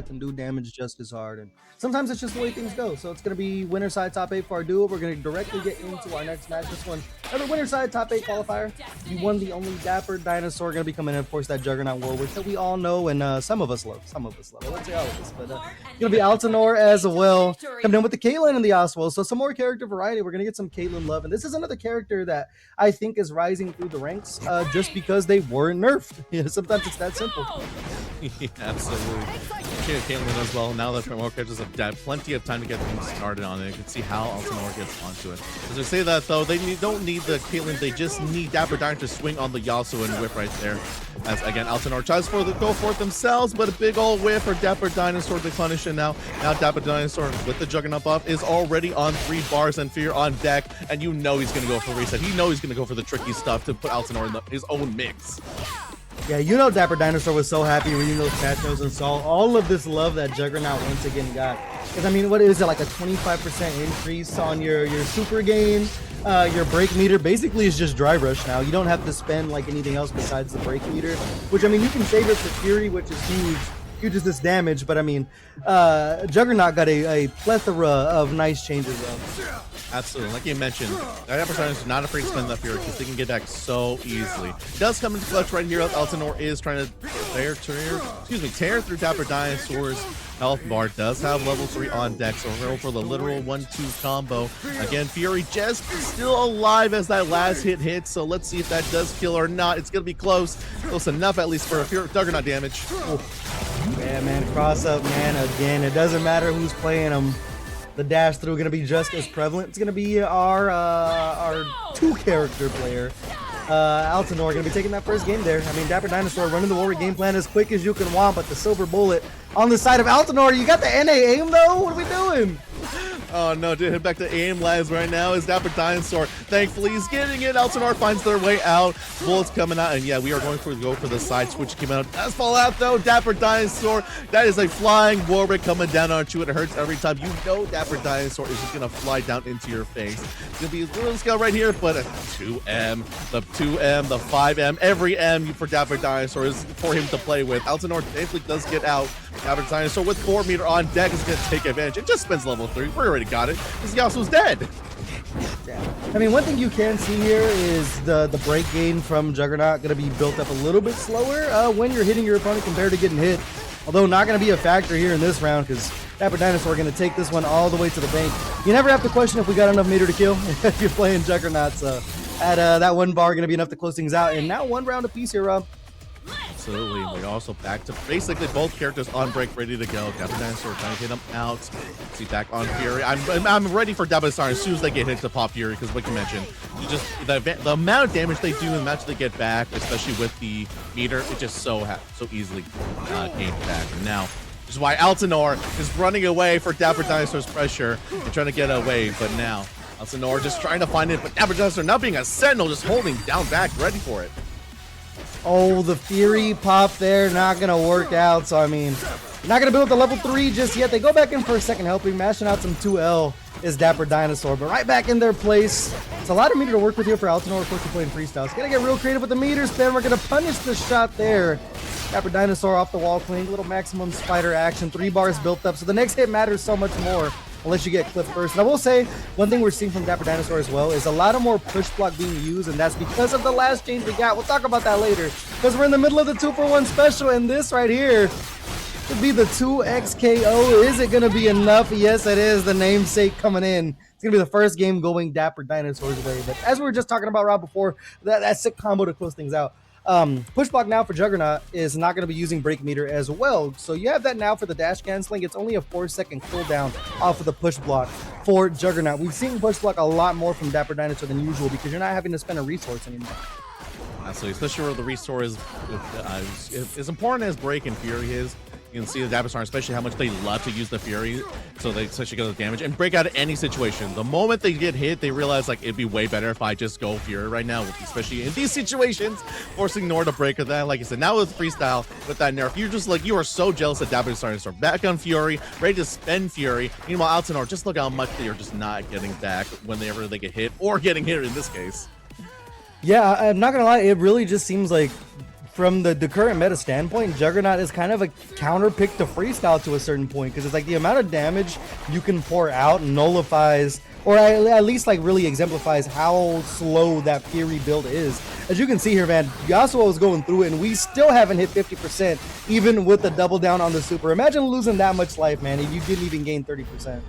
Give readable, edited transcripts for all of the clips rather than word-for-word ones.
path and do damage just as hard. And sometimes it's just the way things go. So it's going to be winner side top 8 for our duo. We're going to directly get into our next match. This one, another winner side top 8 qualifier. The one, the only Dapper Dinosaur going to be coming in, of course, that Juggernaut Warwick that we all know and some of us love. Some of us love. I wouldn't say all of us, but going to be Altanore as well. Coming in with the Caitlyn and the Oswald. So some more character variety. We're going to get some Caitlyn love. And this is another character that I think is rising through the ranks just because they weren't nerfed. Yeah, sometimes it's that simple. Yeah, absolutely. Caitlyn as well. Now that more characters have plenty of time to get things started on it, you can see how Altanore gets onto it. As I say that though, they don't need the Caitlyn, they just need Dapper Dino to swing on the Yasuo and whip right there. As again, Altanore tries to go for it themselves, but a big old whiff for Dapper Dinosaur to punish it now. Now Dapper Dinosaur with the Juggernaut buff is already on 3 bars and Fear on deck, and you know he's gonna go for reset. He knows he's gonna go for the tricky stuff to put Altanore in his own mix. Yeah, you know Dapper Dinosaur was so happy reading those chat notes and saw all of this love that Juggernaut once again got. Because, I mean, what is it, like a 25% increase on your super game? Your break meter basically is just dry rush now. You don't have to spend like anything else besides the break meter, which, I mean, you can save it for Fury, which is huge as this damage, but I mean, Juggernaut got a plethora of nice changes though. Absolutely, like you mentioned, Dapper Dinosaur is not afraid to spend that Fury because they can get back so easily. Does come into clutch right here. Altanore is trying to tear through Dapper Dinosaur's health bar. Does have level 3 on deck, so we're going for the literal 1-2 combo. Again, Fury just still alive as that last hit, so let's see if that does kill or not. It's going to be close enough at least for a Juggernaut damage. Ooh. Yeah, man, cross up, man. Again, it doesn't matter who's playing them. The dash through going to be just as prevalent. It's going to be our 2-character player. Altanore going to be taking that first game there. I mean, Dapper Dinosaur running the Warwick game plan as quick as you can want, but the silver bullet on the side of Altanore. You got the NA aim though? What are we doing? Oh no, dude, head back to aim lives right now is Dapper Dinosaur. Thankfully, he's getting it. Altanore finds their way out. Bullets coming out, and yeah, we are going to go for the side switch. Came out. Does fall out though. Dapper Dinosaur. That is a flying Warwick coming down on you. It hurts every time. You know Dapper Dinosaur is just gonna fly down into your face. It's gonna be a little scale right here, but a 2M, the 2M, the 5M, every M for Dapper Dinosaur is for him to play with. Altanore thankfully does get out. Dapper Dinosaur with 4 meter on deck is gonna take advantage. It just spends level 3. We already got it. This Yasuo's dead. Yeah. I mean, one thing you can see here is the break gain from Juggernaut going to be built up a little bit slower when you're hitting your opponent compared to getting hit. Although not going to be a factor here in this round because Dapper Dinosaur going to take this one all the way to the bank. You never have to question if we got enough meter to kill if you're playing Juggernaut. So at that 1 bar going to be enough to close things out. And now 1 round apiece here, Rob. Absolutely. We're also back to basically both characters on break, ready to go. Dapper Dinosaur trying to hit him out. See back on Fury. I'm ready for Dapper Dinosaur as soon as they get hit to pop Fury because, like you mentioned, you just the amount of damage they do and the match they get back, especially with the meter, it just so easily gained back. And now, which is why Altanore is running away for Dapper Dinosaur's pressure and trying to get away. But now Altanore just trying to find it, but Dapper Dinosaur not being a sentinel, just holding down back, ready for it. Oh, the Fury pop there, not going to work out. So, I mean, not going to build the level 3 just yet. They go back in for a second helping, mashing out some 2L is Dapper Dinosaur, but right back in their place. It's a lot of meter to work with here for Altanore. Of course, we're playing freestyle. It's going to get real creative with the meter spin. We're going to punish the shot there. Dapper Dinosaur off the wall clean. Little maximum spider action. 3 bars built up. So the next hit matters so much more unless you get clipped first. And I will say, one thing we're seeing from Dapper Dinosaur as well is a lot of more push block being used, and that's because of the last change we got. We'll talk about that later because we're in the middle of the 2-for-1 special, and this right here could be the 2XKO. Is it going to be enough? Yes, it is. The namesake coming in. It's going to be the first game going Dapper Dinosaur's way. But as we were just talking about, Rob, before, that sick combo to close things out. Push block now for Juggernaut is not going to be using break meter as well. So you have that now for the dash canceling. It's only a 4-second cooldown off of the push block for Juggernaut. We've seen push block a lot more from Dapper Dinosaur than usual because you're not having to spend a resource anymore. Absolutely, especially where the resource is as important as break and Fury is. You can see the Dapper Dinosaur, especially how much they love to use the Fury, so they especially go to damage and break out of any situation. The moment they get hit, they realize like it'd be way better if I just go Fury right now, especially in these situations, forcing Nor to break with that. Like I said, now with freestyle, with that nerf, you're just like, you are so jealous of Dapper Dinosaur. Back on Fury, ready to spend Fury. Meanwhile, Altanore, just look how much they are just not getting back whenever they get hit, or getting hit in this case. Yeah, I'm not gonna lie, it really just seems like from the current meta standpoint, Juggernaut is kind of a counter pick to Freestyle to a certain point, because it's like the amount of damage you can pour out nullifies, or at least like really exemplifies how slow that Fury build is. As you can see here, man, Yasuo is going through it, and we still haven't hit 50%, even with the double down on the super. Imagine losing that much life, man, if you didn't even gain 30%.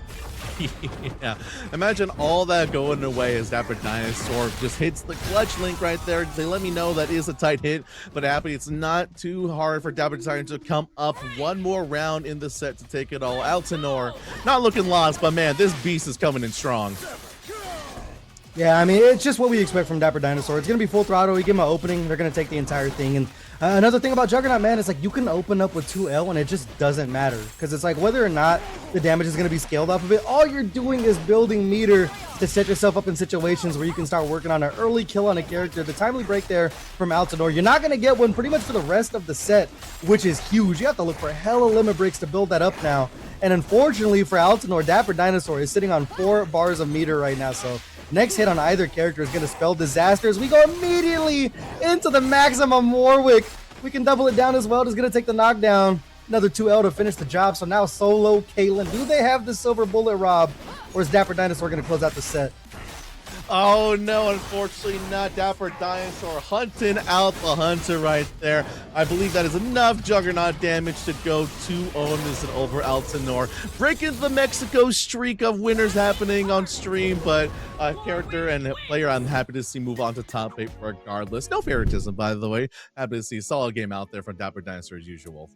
Yeah, imagine all that going away as Dapper Dinosaur just hits the clutch link right there. They let me know that is a tight hit, but happy it's not too hard for Dapper Dinosaur to come up one more round in the set to take it all. Altanore not looking lost, but man, this beast is coming in strong. Yeah, I mean, it's just what we expect from Dapper Dinosaur. It's going to be full throttle. You give them an opening, they're going to take the entire thing. And another thing about Juggernaut, man, is like you can open up with 2L and it just doesn't matter. Because it's like whether or not the damage is going to be scaled off of it, all you're doing is building meter to set yourself up in situations where you can start working on an early kill on a character. The timely break there from Altanore, you're not going to get one pretty much for the rest of the set, which is huge. You have to look for hella limit breaks to build that up now. And unfortunately for Altanore, Dapper Dinosaur is sitting on 4 bars of meter right now. So next hit on either character is going to spell disaster as we go immediately into the maximum Warwick. We can double it down as well. Just going to take the knockdown. Another 2L to finish the job. So now solo Caitlyn. Do they have the silver bullet, Rob? Or is Dapper Dinosaur going to close out the set? Oh no, unfortunately not. Dapper Dinosaur hunting out the hunter right there. I believe that is enough Juggernaut damage to go 2-0 this over Altanore. Breaking the Mexico streak of winners happening on stream, but a character and a player I'm happy to see move on to top 8 regardless. No favoritism, by the way. Happy to see a solid game out there from Dapper Dinosaur as usual.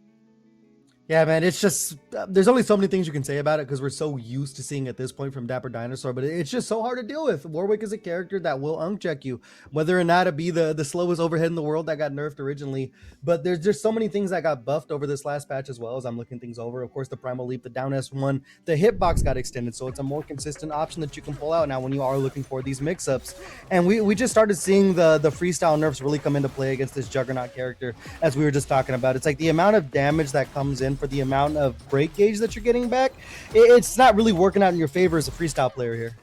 Yeah, man, it's just, there's only so many things you can say about it because we're so used to seeing at this point from Dapper Dinosaur, but it's just so hard to deal with. Warwick is a character that will uncheck you, whether or not it be the slowest overhead in the world that got nerfed originally, but there's just so many things that got buffed over this last patch as well as I'm looking things over. Of course, the Primal Leap, the down S1, the hitbox got extended, so it's a more consistent option that you can pull out now when you are looking for these mix-ups. And we just started seeing the freestyle nerfs really come into play against this Juggernaut character, as we were just talking about. It's like the amount of damage that comes in for the amount of break gauge that you're getting back, it's not really working out in your favor as a freestyle player here.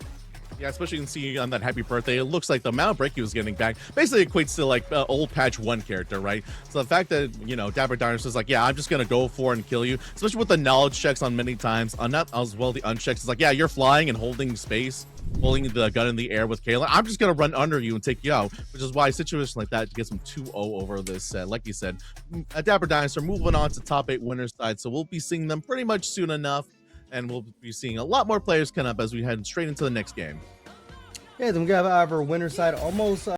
Yeah, especially you can see on that happy birthday, it looks like the amount of break he was getting back basically equates to like old patch 1 character, right? So the fact that, you know, Dapper Dinosaur is like, yeah, I'm just gonna go for it and kill you, especially with the knowledge checks on many times, on that as well the unchecks, it's like, yeah, you're flying and holding space, holding the gun in the air with Caitlyn, I'm just gonna run under you and take you out, which is why a situation like that gets him 2-0 over this set. Like you said, Dapper Dinosaur moving on to top 8 winners side, so we'll be seeing them pretty much soon enough, and we'll be seeing a lot more players come up as we head straight into the next game. Yeah, then we have our winner side almost